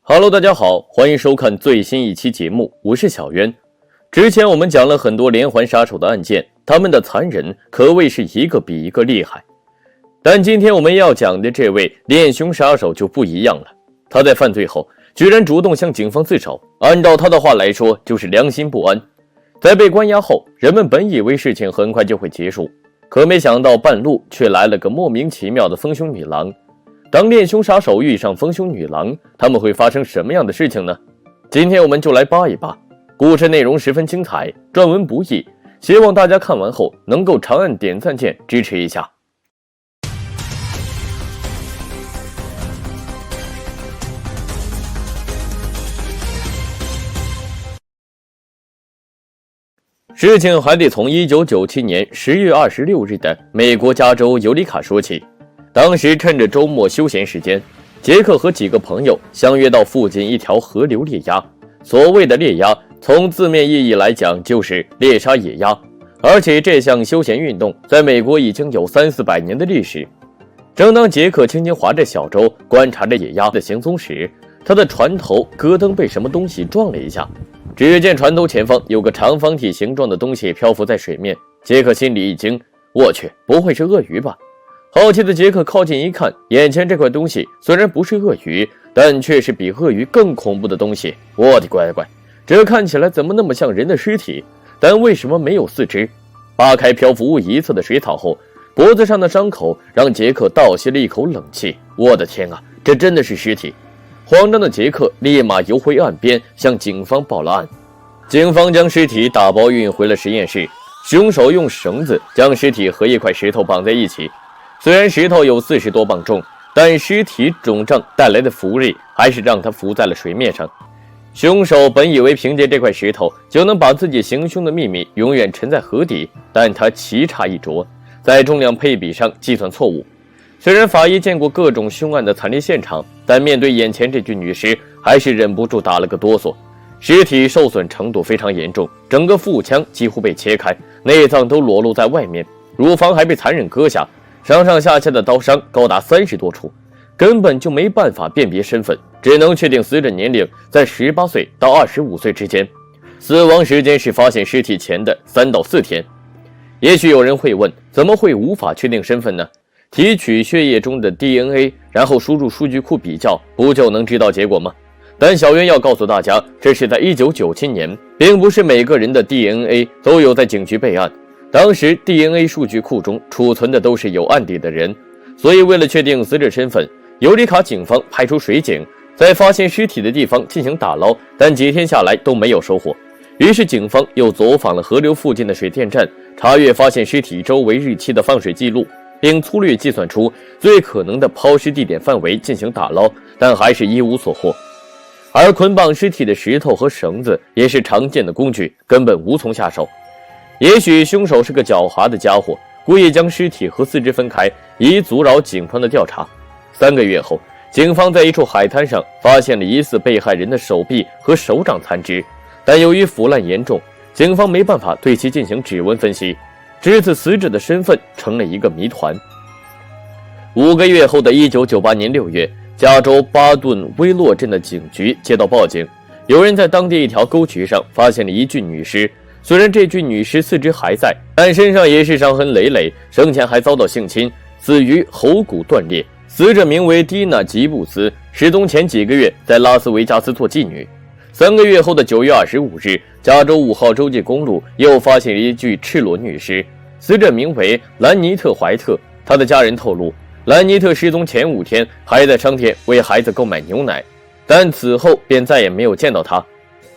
Hello， 大家好，欢迎收看最新一期节目，我是小渊。之前我们讲了很多连环杀手的案件，他们的残忍可谓是一个比一个厉害。但今天我们要讲的这位恋凶杀手就不一样了，他在犯罪后居然主动向警方自首，按照他的话来说就是良心不安。在被关押后，人们本以为事情很快就会结束，可没想到半路却来了个莫名其妙的丰胸女郎。当恋凶杀手遇上丰胸女郎，他们会发生什么样的事情呢？今天我们就来扒一扒。故事内容十分精彩，撰文不易，希望大家看完后能够长按点赞键支持一下。事情还得从1997年10月26日的美国加州尤里卡说起。当时趁着周末休闲时间，杰克和几个朋友相约到附近一条河流猎鸭。所谓的猎鸭，从字面意义来讲就是猎杀野鸭，而且这项休闲运动在美国已经有300-400年的历史。正当杰克轻轻划着小舟观察着野鸭的行踪时，他的船头咯噔被什么东西撞了一下，只见船头前方有个长方体形状的东西漂浮在水面。杰克心里一惊，我去，不会是鳄鱼吧？好奇的杰克靠近一看，眼前这块东西虽然不是鳄鱼，但却是比鳄鱼更恐怖的东西。我的乖乖，这看起来怎么那么像人的尸体？但为什么没有四肢？扒开漂浮物一侧的水草后，脖子上的伤口让杰克倒吸了一口冷气。我的天啊，这真的是尸体！慌张的杰克立马游回岸边，向警方报了案。警方将尸体打包运回了实验室，凶手用绳子将尸体和一块石头绑在一起。虽然石头有40多磅重，但尸体肿胀带来的浮力还是让它浮在了水面上。凶手本以为凭借这块石头就能把自己行凶的秘密永远沉在河底，但他棋差一着，在重量配比上计算错误。虽然法医见过各种凶案的惨烈现场，但面对眼前这具女尸，还是忍不住打了个哆嗦。尸体受损程度非常严重，整个腹腔几乎被切开，内脏都裸露在外面，乳房还被残忍割下，上上下下的刀伤高达30多处，根本就没办法辨别身份，只能确定死者年龄在18岁到25岁之间，死亡时间是发现尸体前的3到4天。也许有人会问，怎么会无法确定身份呢？提取血液中的 DNA， 然后输入数据库比较，不就能知道结果吗？但小渊要告诉大家，这是在1997年，并不是每个人的 DNA 都有在警局备案。当时 DNA 数据库中储存的都是有案底的人，所以为了确定死者身份，尤里卡警方派出水警在发现尸体的地方进行打捞，但几天下来都没有收获。于是警方又走访了河流附近的水电站，查阅发现尸体周围日期的放水记录，并粗略计算出最可能的抛尸地点范围进行打捞，但还是一无所获。而捆绑尸体的石头和绳子也是常见的工具，根本无从下手。也许凶手是个狡猾的家伙，故意将尸体和四肢分开，以阻扰警方的调查。3个月后，警方在一处海滩上发现了疑似被害人的手臂和手掌残肢，但由于腐烂严重，警方没办法对其进行指纹分析，至此死者的身份成了一个谜团。5个月后的1998年6月，加州巴顿威洛镇的警局接到报警，有人在当地一条沟渠上发现了一具女尸。虽然这具女尸四肢还在，但身上也是伤痕累累，生前还遭到性侵，死于喉骨断裂。死者名为蒂娜·吉布斯，失踪前几个月在拉斯维加斯做妓女。3个月后的9月25日，加州5号州际公路又发现了一具赤裸女尸，死者名为兰尼特·怀特。她的家人透露，兰尼特失踪前5天还在商店为孩子购买牛奶，但此后便再也没有见到她。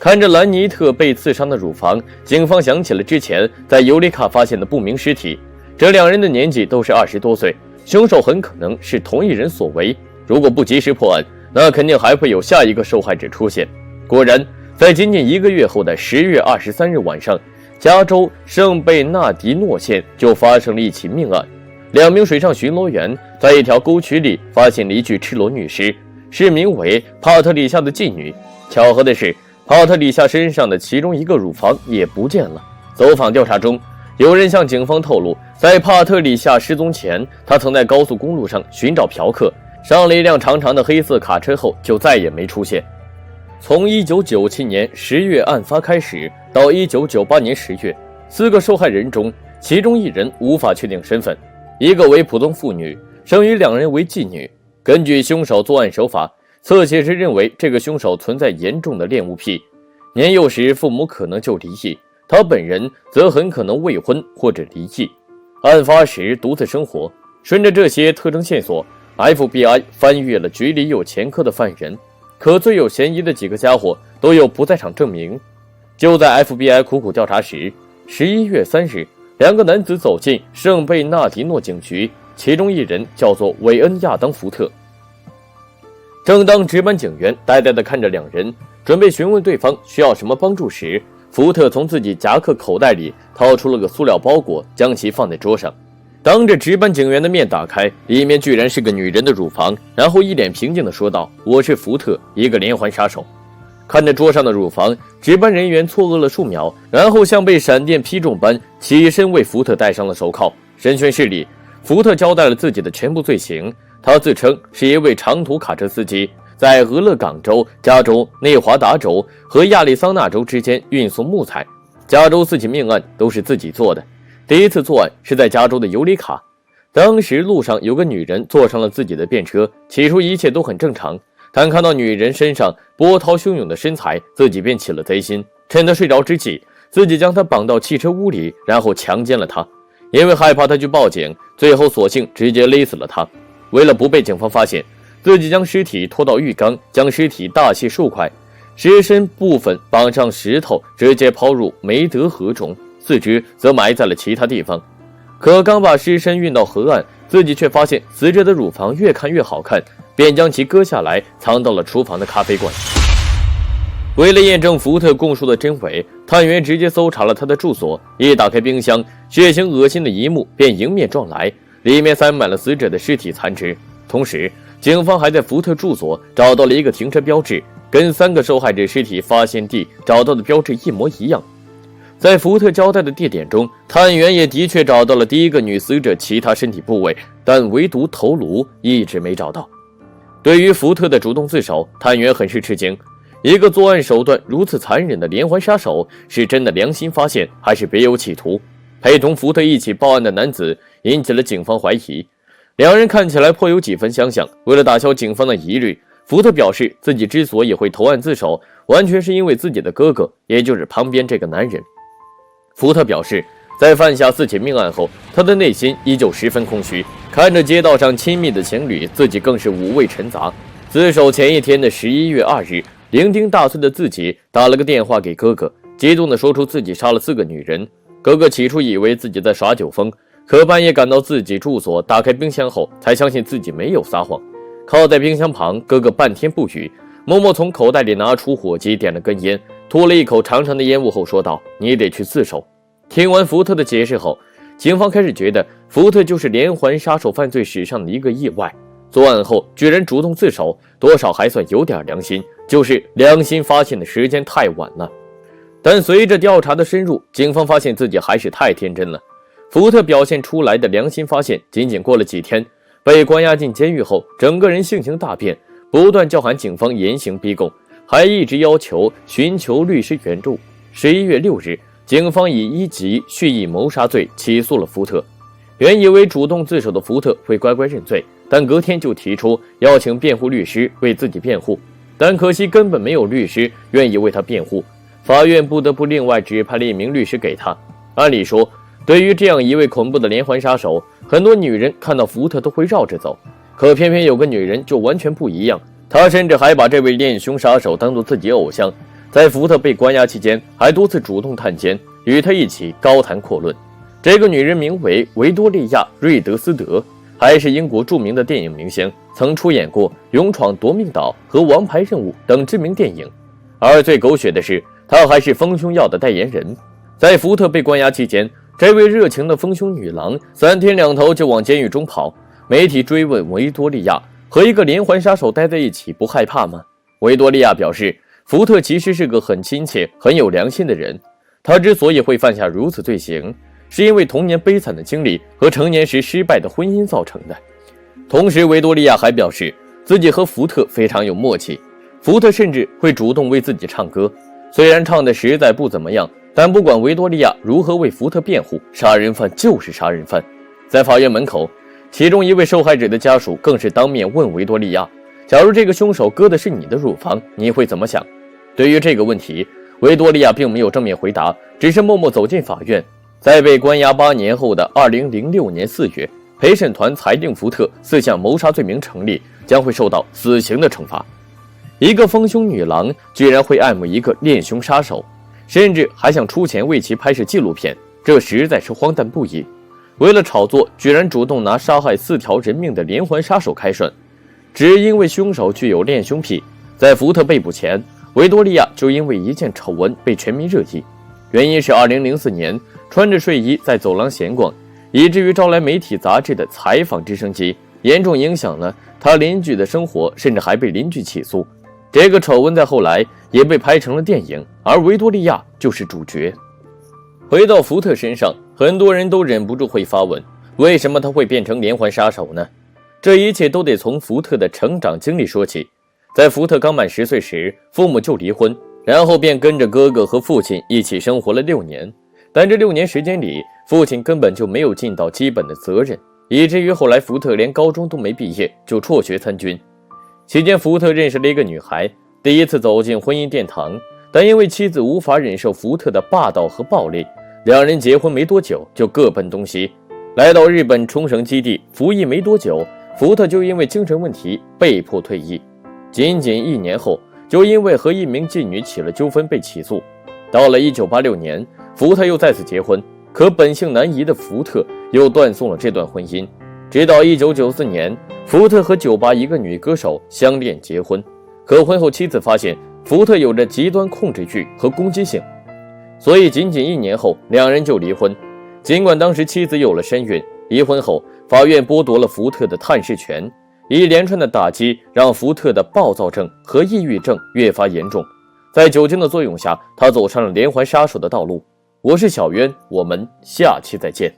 看着兰尼特被刺伤的乳房，警方想起了之前在尤里卡发现的不明尸体，这2人的年纪都是20多岁，凶手很可能是同一人所为。如果不及时破案，那肯定还会有下一个受害者出现。果然，在仅仅1个月后的10月23日晚上，加州圣贝纳迪诺县就发生了一起命案。2名水上巡逻员在一条沟渠里发现了一具赤裸女尸，是名为帕特里夏的妓女。巧合的是，帕特里夏身上的其中一个乳房也不见了。走访调查中，有人向警方透露，在帕特里夏失踪前，他曾在高速公路上寻找嫖客，上了一辆长长的黑色卡车后就再也没出现。从1997年10月案发开始到1998年10月，4个受害人中，其中1人无法确定身份，1个为普通妇女，剩余2人为妓女。根据凶手作案手法，侧写师认为这个凶手存在严重的恋物癖，年幼时父母可能就离异，他本人则很可能未婚或者离异，案发时独自生活。顺着这些特征线索， FBI 翻阅了局里有前科的犯人，可最有嫌疑的几个家伙都有不在场证明。就在 FBI 苦苦调查时，11月3日，2个男子走进圣贝纳迪诺警局，其中1人叫做韦恩·亚当·福特。正当值班警员呆呆地看着2人，准备询问对方需要什么帮助时，福特从自己夹克口袋里掏出了个塑料包裹，将其放在桌上，当着值班警员的面打开，里面居然是个女人的乳房，然后一脸平静地说道：“我是福特，一个连环杀手。”看着桌上的乳房，值班人员错愕了数秒，然后像被闪电劈中般起身为福特戴上了手铐。审讯室里，福特交代了自己的全部罪行。他自称是一位长途卡车司机，在俄勒冈州、加州、内华达州和亚利桑那州之间运送木材。加州4起命案都是自己做的。第一次作案是在加州的尤里卡，当时路上有个女人坐上了自己的便车，起初一切都很正常，但看到女人身上波涛汹涌的身材，自己便起了贼心，趁她睡着之际，自己将她绑到汽车屋里，然后强奸了她。因为害怕她去报警，最后索性直接勒死了她。为了不被警方发现，自己将尸体拖到浴缸，将尸体大卸数块，尸身部分绑上石头，直接抛入梅德河中，四肢则埋在了其他地方。可刚把尸身运到河岸，自己却发现死者的乳房越看越好看，便将其割下来藏到了厨房的咖啡罐。为了验证福特供述的真伪，探员直接搜查了他的住所，一打开冰箱，血腥恶心的一幕便迎面撞来，里面塞满了死者的尸体残肢。同时，警方还在福特住所找到了一个停车标志，跟3个受害者尸体发现地找到的标志一模一样。在福特交代的地点中，探员也的确找到了第1个女死者其他身体部位，但唯独头颅一直没找到。对于福特的主动自首，探员很是吃惊。一个作案手段如此残忍的连环杀手，是真的良心发现，还是别有企图？陪同福特一起报案的男子引起了警方怀疑，2人看起来颇有几分相像。为了打消警方的疑虑，福特表示自己之所以会投案自首，完全是因为自己的哥哥，也就是旁边这个男人。福特表示，在犯下4起命案后，他的内心依旧十分空虚，看着街道上亲密的情侣，自己更是五味陈杂。自首前一天的11月2日，酩酊大醉的自己打了个电话给哥哥，激动地说出自己杀了4个女人。哥哥起初以为自己在耍酒疯，可半夜赶到自己住所，打开冰箱后，才相信自己没有撒谎。靠在冰箱旁，哥哥半天不语，默默从口袋里拿出火机，点了根烟，吐了一口长长的烟雾后说道：“你得去自首。”听完福特的解释后，警方开始觉得福特就是连环杀手犯罪史上的一个意外。作案后居然主动自首，多少还算有点良心，就是良心发现的时间太晚了。但随着调查的深入，警方发现自己还是太天真了。福特表现出来的良心发现，仅仅过了几天，被关押进监狱后，整个人性情大变，不断叫喊警方严刑逼供，还一直要求寻求律师援助。11月6日，警方以1级蓄意谋杀罪起诉了福特。原以为主动自首的福特会乖乖认罪，但隔天就提出要请辩护律师为自己辩护，但可惜根本没有律师愿意为他辩护，法院不得不另外指派了一名律师给他。按理说，对于这样一位恐怖的连环杀手，很多女人看到福特都会绕着走，可偏偏有个女人就完全不一样，她甚至还把这位恋凶杀手当作自己偶像，在福特被关押期间还多次主动探监，与他一起高谈阔论。这个女人名为维多利亚·瑞德斯德，还是英国著名的电影明星，曾出演过《勇闯夺命岛》和《王牌任务》等知名电影。而最狗血的是，她还是丰胸药的代言人。在福特被关押期间，这位热情的丰胸女郎3天2头就往监狱中跑。媒体追问维多利亚，和一个连环杀手待在一起不害怕吗？维多利亚表示，福特其实是个很亲切、很有良心的人。他之所以会犯下如此罪行，是因为童年悲惨的经历和成年时失败的婚姻造成的。同时，维多利亚还表示自己和福特非常有默契。福特甚至会主动为自己唱歌，虽然唱的实在不怎么样，但不管维多利亚如何为福特辩护，杀人犯就是杀人犯。在法院门口，其中一位受害者的家属更是当面问维多利亚，假如这个凶手割的是你的乳房，你会怎么想？对于这个问题，维多利亚并没有正面回答，只是默默走进法院。在被关押8年后的2006年4月，陪审团裁定福特4项谋杀罪名成立，将会受到死刑的惩罚。一个丰胸女郎居然会爱慕一个恋凶杀手，甚至还想出钱为其拍摄纪录片，这实在是荒诞不已。为了炒作，居然主动拿杀害4条人命的连环杀手开涮，只因为凶手具有恋凶癖。在福特被捕前，维多利亚就因为一件丑闻被全民热议，原因是2004年穿着睡衣在走廊闲逛，以至于招来媒体杂志的采访直升机，严重影响了他邻居的生活，甚至还被邻居起诉。这个丑闻在后来也被拍成了电影，而维多利亚就是主角。回到福特身上，很多人都忍不住会发问，为什么他会变成连环杀手呢？这一切都得从福特的成长经历说起。在福特刚满10岁时，父母就离婚，然后便跟着哥哥和父亲一起生活了6年。但这6年时间里，父亲根本就没有尽到基本的责任，以至于后来福特连高中都没毕业就辍学参军。期间，福特认识了一个女孩，第一次走进婚姻殿堂，但因为妻子无法忍受福特的霸道和暴力，两人结婚没多久就各奔东西。来到日本冲绳基地服役没多久，福特就因为精神问题被迫退役。仅仅1年后，就因为和一名妓女起了纠纷被起诉。到了1986年，福特又再次结婚，可本性难移的福特又断送了这段婚姻。直到1994年，福特和酒吧一个女歌手相恋结婚，可婚后妻子发现福特有着极端控制欲和攻击性，所以仅仅1年后两人就离婚。尽管当时妻子有了身孕，离婚后法院剥夺了福特的探视权，一连串的打击让福特的暴躁症和抑郁症越发严重。在酒精的作用下，他走上了连环杀手的道路。我是小渊，我们下期再见。